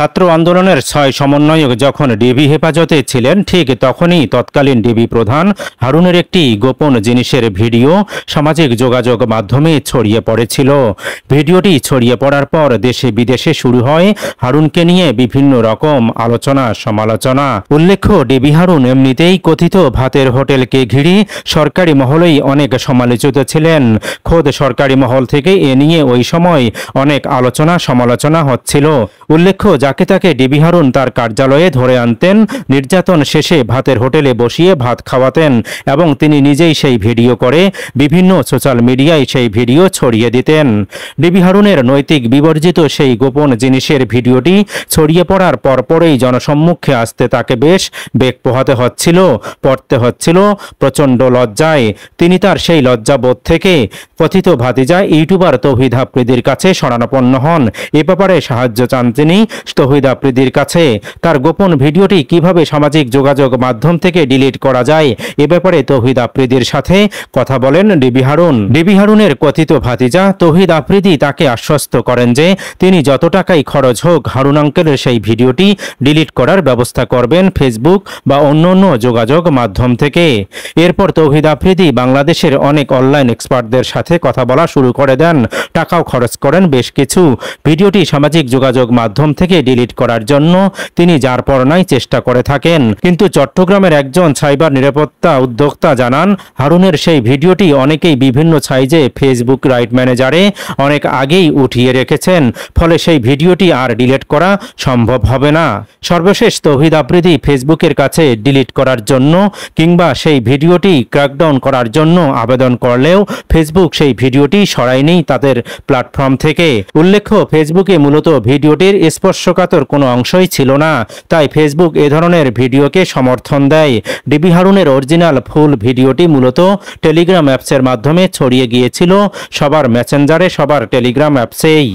ছাত্র আন্দোলনের ৬ সমন্বয়ক যখন ডিবি হেফাজতে ছিলেন ঠিক তখনই তৎকালীন ডিবি প্রধান হারুনের একটি গোপন জিনিসের ভিডিও সামাজিক যোগাযোগ মাধ্যমে ছড়িয়ে পড়েছিল। ভিডিওটি ছড়িয়ে পড়ার পর দেশে বিদেশে শুরু হয় হারুনকে নিয়ে বিভিন্ন রকম আলোচনা সমালোচনা। উল্লেখ্য, ডিবি হারুন এমনিতেই কথিত ভাতের হোটেলকে ঘিরে সরকারি মহলেই অনেক সমালোচিত ছিলেন। খোদ সরকারি মহল থেকে এ নিয়ে ওই সময় অনেক আলোচনা সমালোচনা হচ্ছিল। উল্লেখ্য, যাকে তাকে ডিবি হারুন তার কার্যালয়ে ধরে আনতেন, নির্যাতন শেষে ভাতের হোটেলে বসিয়ে ভাত খাওয়াতেন এবং তিনি নিজেই সেই ভিডিও করে বিভিন্ন সোশ্যাল মিডিয়ায় সেই ভিডিও ছড়িয়ে দিতেন। ডিবি হারুনের নৈতিক বিবর্জিত সেই গোপন জিনিসের ভিডিওটি ছড়িয়ে পড়ার পরপরই জনসম্মুখে আসতে তাকে বেশ বেগ পোহাতে পড়তে হচ্ছিল প্রচণ্ড লজ্জায়। তিনি তার সেই লজ্জাবোধ থেকে কথিত ভাতিজা ইউটিউবার তৌহিদ আফ্রিদির কাছে শরণাপন্ন হন। এ ব্যাপারে সাহায্য চান তিনি তৌহিদ আফ্রিদির কাছে। তার গোপন ভিডিওটি কিভাবে সামাজিক যোগাযোগ মাধ্যম থেকে ডিলিট করা যায় এ ব্যাপারে তৌহিদ আফ্রিদির সাথে কথা বলেন ডিবি হারুন। ডিবি হারুনের কথিত ভাতিজা তৌহিদ আফ্রিদি তাকে আশ্বস্ত করেন যে তিনি যত টাকাই খরচ হোক হারুন আঙ্কেলের সেই ভিডিওটি ডিলিট করার ব্যবস্থা করবেন ফেসবুক বা অন্যান্য যোগাযোগ মাধ্যম থেকে। এরপর তৌহিদ আফ্রিদি বাংলাদেশের অনেক অনলাইন এক্সপার্টদের সাথে কথা বলা শুরু করে দেন, টাকাও খরচ করেন বেশ কিছু। ভিডিওটি সামাজিক যোগাযোগ মাধ্যম থেকে ডিলিট করার জন্য তিনি যার পর নাই চেষ্টা করে থাকেন। কিন্তু চট্টগ্রামের একজন সাইবার নিরাপত্তা উদ্যোক্তা জানান, হারুনের সেই ভিডিওটি অনেকেই বিভিন্ন সাইজে ফেসবুক রাইট ম্যানেজারে অনেক আগেই উঠিয়ে রেখেছেন, ফলে সেই ভিডিওটি আর ডিলিট করা সম্ভব হবে না। সর্বশেষ তৌহিদ আফ্রিদি ফেসবুকের কাছে ডিলিট করার জন্য কিংবা সেই ভিডিওটি ক্র্যাকডাউন করার জন্য আবেদন করলেও ফেসবুক সেই ভিডিওটি সরায়নি তাদের প্ল্যাটফর্ম থেকে। উল্লেখ্য, ফেসবুকে মূলত ভিডিওটির স্পর্শকাতর কোনো অংশই ছিল না, তাই ফেসবুক এ ধরনের ভিডিওকে সমর্থন দেয়। ডিবি হারুনের অরিজিনাল ফুল ভিডিওটি মূলত টেলিগ্রাম অ্যাপসের মাধ্যমে ছড়িয়ে গিয়েছিল সবার মেসেঞ্জারে, সবার টেলিগ্রাম অ্যাপসেই।